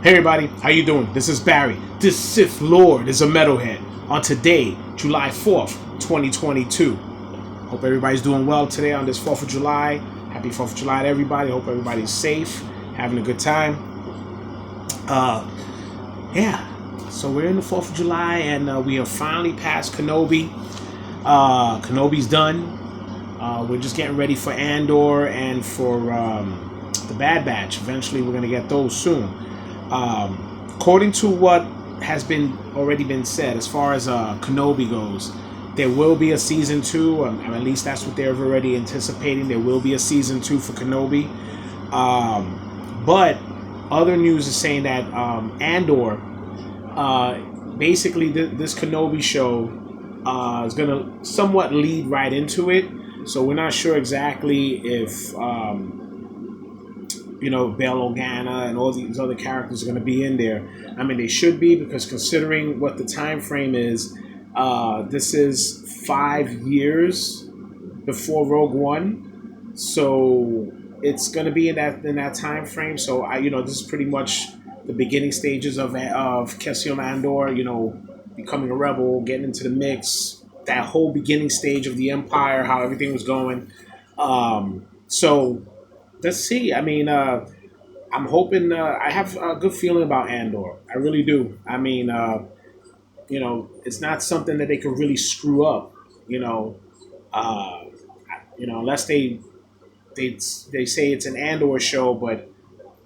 Hey everybody, how you doing? This is Barry. This Sith Lord is a metalhead. On today, July 4th, 2022. Hope everybody's doing well today on this 4th of July. Happy 4th of July to everybody. Hope everybody's safe, having a good time. Yeah, so we're in the 4th of July and we are finally past Kenobi. Kenobi's done. We're just getting ready for Andor and for the Bad Batch. Eventually, we're going to get those soon. According to what has been already been said, as far as Kenobi goes, there will be a season 2. At least that's what they're already anticipating. There will be a season 2 for Kenobi. But other news is saying that Andor, basically this Kenobi show is going to somewhat lead right into it. So we're not sure exactly if Bail Organa and all these other characters are going to be in there. I mean, they should be, because considering what the time frame is, this is 5 years before Rogue One, so it's going to be in that time frame. So this is pretty much the beginning stages of Cassian Andor, becoming a rebel, getting into the mix, that whole beginning stage of the Empire, how everything was going. So let's see. I mean, I'm hoping. I have a good feeling about Andor. I really do. I mean, it's not something that they could really screw up. Unless they say it's an Andor show, but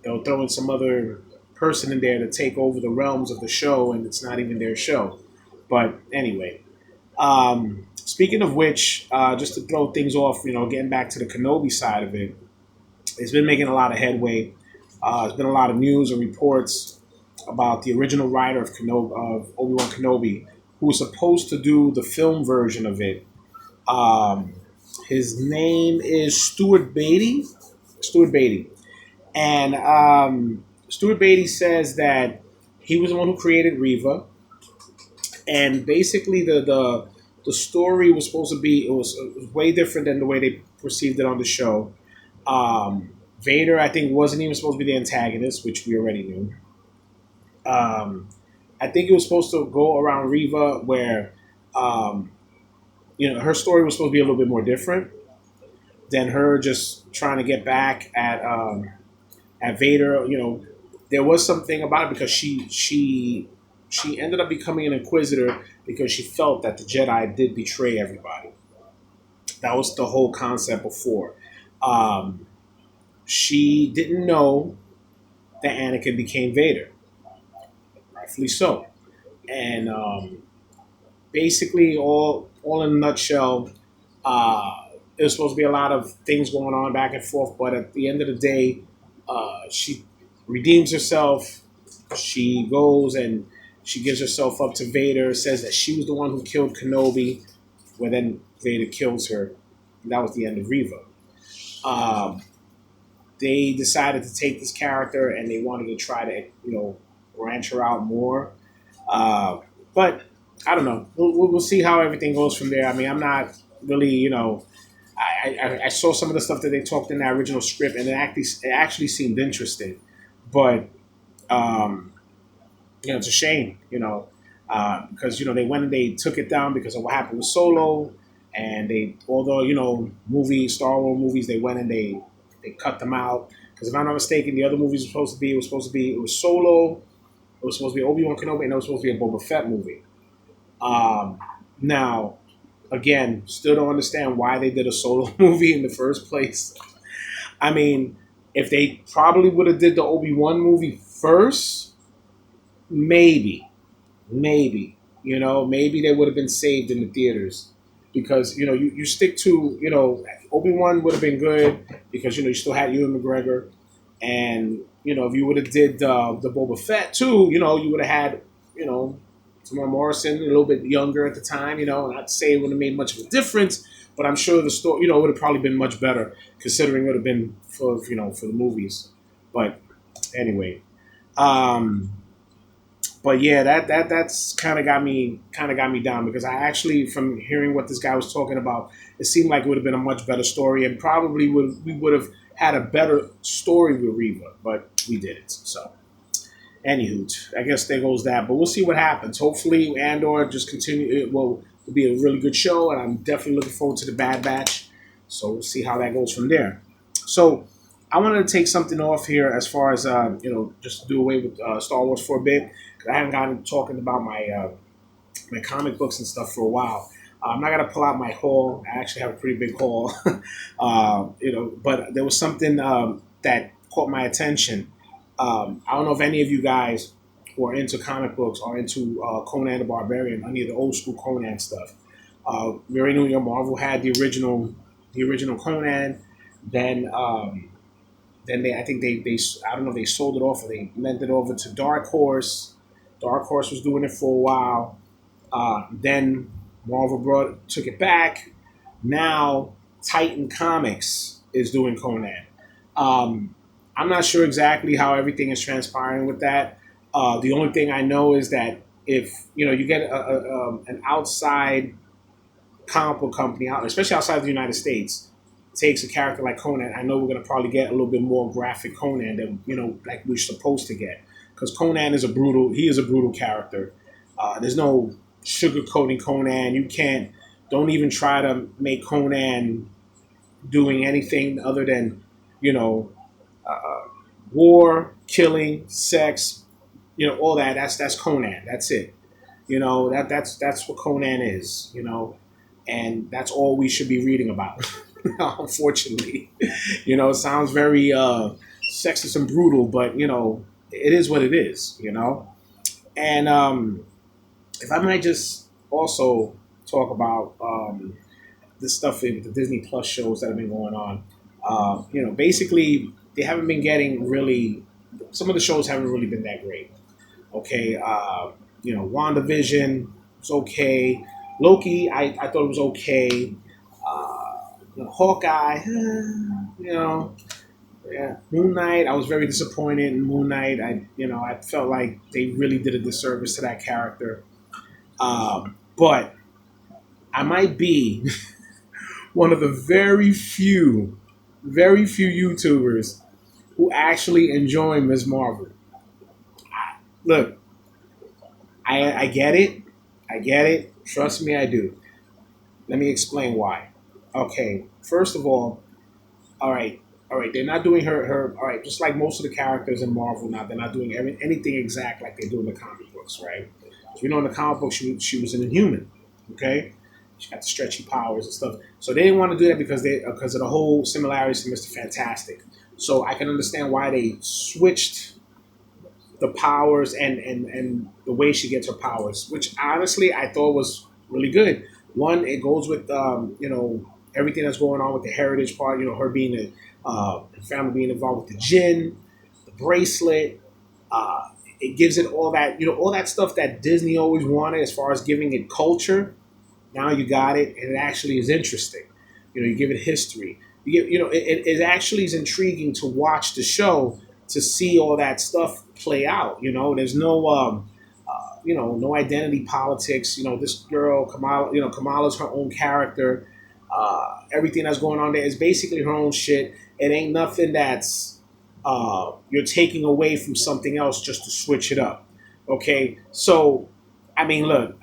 they'll throw in some other person in there to take over the realms of the show, and it's not even their show. But anyway, speaking of which, just to throw things off, getting back to the Kenobi side of it, it's been making a lot of headway. There's been a lot of news and reports about the original writer of Obi-Wan Kenobi, who was supposed to do the film version of it. His name is Stuart Beatty. And Stuart Beatty says that he was the one who created Reva. And basically the story was supposed to be, it was way different than the way they perceived it on the show. Vader, I think, wasn't even supposed to be the antagonist, which we already knew. I think it was supposed to go around Reva, where, her story was supposed to be a little bit more different than her just trying to get back at Vader. There was something about it because she ended up becoming an Inquisitor because she felt that the Jedi did betray everybody. That was the whole concept before. She didn't know that Anakin became Vader. Rightfully so. And basically, all in a nutshell, there was supposed to be a lot of things going on back and forth, but at the end of the day, she redeems herself. She goes and she gives herself up to Vader, says that she was the one who killed Kenobi, where then Vader kills her. And that was the end of Reva. They decided to take this character and they wanted to try to, branch her out more. But I don't know. We'll see how everything goes from there. I mean, I'm not really, I saw some of the stuff that they talked in that original script, and it actually seemed interesting. But, it's a shame, because, they went and they took it down because of what happened with Solo. And Star Wars movies, they went and they cut them out. Because if I'm not mistaken, the other movies it was Solo, it was supposed to be Obi-Wan Kenobi, and it was supposed to be a Boba Fett movie. Now, again, still don't understand why they did a Solo movie in the first place. I mean, if they probably would have did the Obi-Wan movie first, maybe, maybe they would have been saved in the theaters. Because, you stick to, Obi-Wan would have been good because, you still had Ewan McGregor. And, if you would have did the Boba Fett too, you would have had, Tamar Morrison, a little bit younger at the time, not to say it would have made much of a difference, but I'm sure the story, it would have probably been much better considering it would have been for the movies. But anyway, but yeah, that's kind of got me down, because I actually, from hearing what this guy was talking about, it seemed like it would have been a much better story, and probably we would have had a better story with Reva, but we didn't. So Anywho, I guess there goes that. But we'll see what happens. Hopefully, Andor just continue. It will be a really good show, and I'm definitely looking forward to the Bad Batch. So we'll see how that goes from there. So I wanted to take something off here as far as just do away with Star Wars for a bit. 'Cause I haven't gotten talking about my comic books and stuff for a while. I'm not gonna pull out my haul. I actually have a pretty big haul, But there was something that caught my attention. I don't know if any of you guys who are into comic books are into Conan the Barbarian, any of the old school Conan stuff. We already knew Marvel had the original Conan. Then, then I think they I don't know if they sold it off or they lent it over to Dark Horse. Dark Horse was doing it for a while. Then Marvel took it back. Now Titan Comics is doing Conan. I'm not sure exactly how everything is transpiring with that. The only thing I know is that if you get an outside comic book company out, especially outside of the United States, takes a character like Conan, I know we're going to probably get a little bit more graphic Conan than like we're supposed to get, because Conan is a brutal. He is a brutal character. There's no sugarcoating Conan. You can't. Don't even try to make Conan doing anything other than war, killing, sex, all that. That's Conan. That's it. That's what Conan is. And that's all we should be reading about. Unfortunately, it sounds very sexist and brutal, but it is what it is. And if I might just also talk about this stuff with the Disney Plus shows that have been going on. Basically they haven't been getting really. Some of the shows haven't really been that great. Okay, WandaVision was okay. Loki, I thought it was okay. Hawkeye, yeah. Moon Knight, I was very disappointed in Moon Knight. I felt like they really did a disservice to that character. But I might be one of the very few YouTubers who actually enjoy Ms. Marvel. Look, I get it. I get it. Trust me, I do. Let me explain why. Okay, first of all right, they're not doing her. All right, just like most of the characters in Marvel now, they're not doing anything exact like they do in the comic books, right? So we know in the comic book she was an Inhuman, okay? She got the stretchy powers and stuff. So they didn't want to do that because of the whole similarities to Mr. Fantastic. So I can understand why they switched the powers and the way she gets her powers, which honestly I thought was really good. One, it goes with everything that's going on with the heritage part. Her being her family being involved with the Jinn, the bracelet. It gives it all that all that stuff that Disney always wanted as far as giving it culture. Now you got it, and it actually is interesting. You give it history. You give it actually is intriguing to watch the show to see all that stuff play out. There's no no identity politics. This girl Kamala, Kamala's her own character. Everything that's going on there is basically her own shit. It ain't nothing that's you're taking away from something else just to switch it up. Okay, so I mean, look,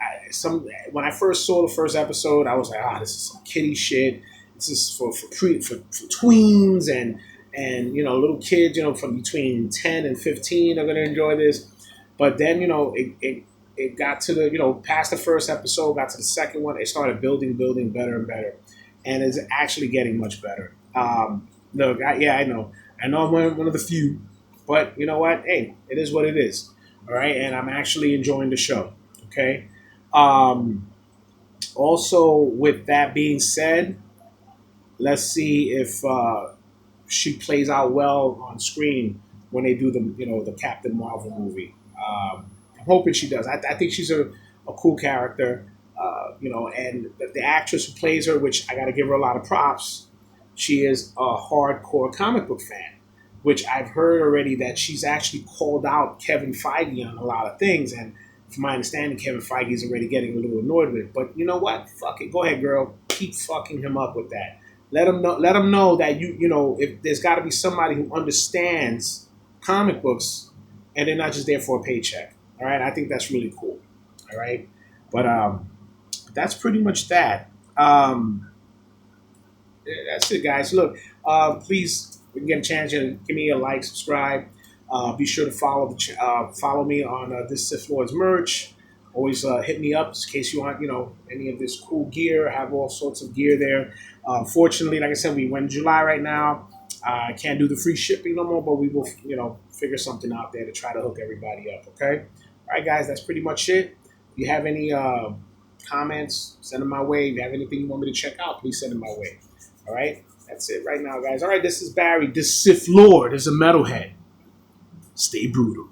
when I first saw the first episode, I was like, this is some kiddie shit. This is for tweens and little kids, from between 10 and 15 are going to enjoy this. But then, it got to the, past the first episode, got to the second one. It started building better and better. And it's actually getting much better. Look, I know I'm one of the few. But you know what? Hey, it is what it is. All right. And I'm actually enjoying the show. Okay. Also, with that being said, let's see if she plays out well on screen when they do the Captain Marvel movie. I'm hoping she does. I think she's a cool character, and the actress who plays her, which I got to give her a lot of props. She is a hardcore comic book fan, which I've heard already that she's actually called out Kevin Feige on a lot of things, and from my understanding, Kevin Feige is already getting a little annoyed with it. But you know what? Fuck it. Go ahead, girl. Keep fucking him up with that. Let him know that if there's got to be somebody who understands comic books and they're not just there for a paycheck. All right, I think that's really cool. All right, but that's pretty much that. That's it, guys. Look, please, if you get a chance, give me a like, subscribe. Be sure to follow me on this Sith Lord's merch. Always hit me up in case you want, any of this cool gear. I have all sorts of gear there. Fortunately, like I said, we went in July right now. I can't do the free shipping no more, but we will, figure something out there to try to hook everybody up. Okay. All right, guys. That's pretty much it. If you have any comments, send them my way. If you have anything you want me to check out, please send them my way. All right. That's it right now, guys. All right. This is Barry. This Sith Lord is a metalhead. Stay brutal.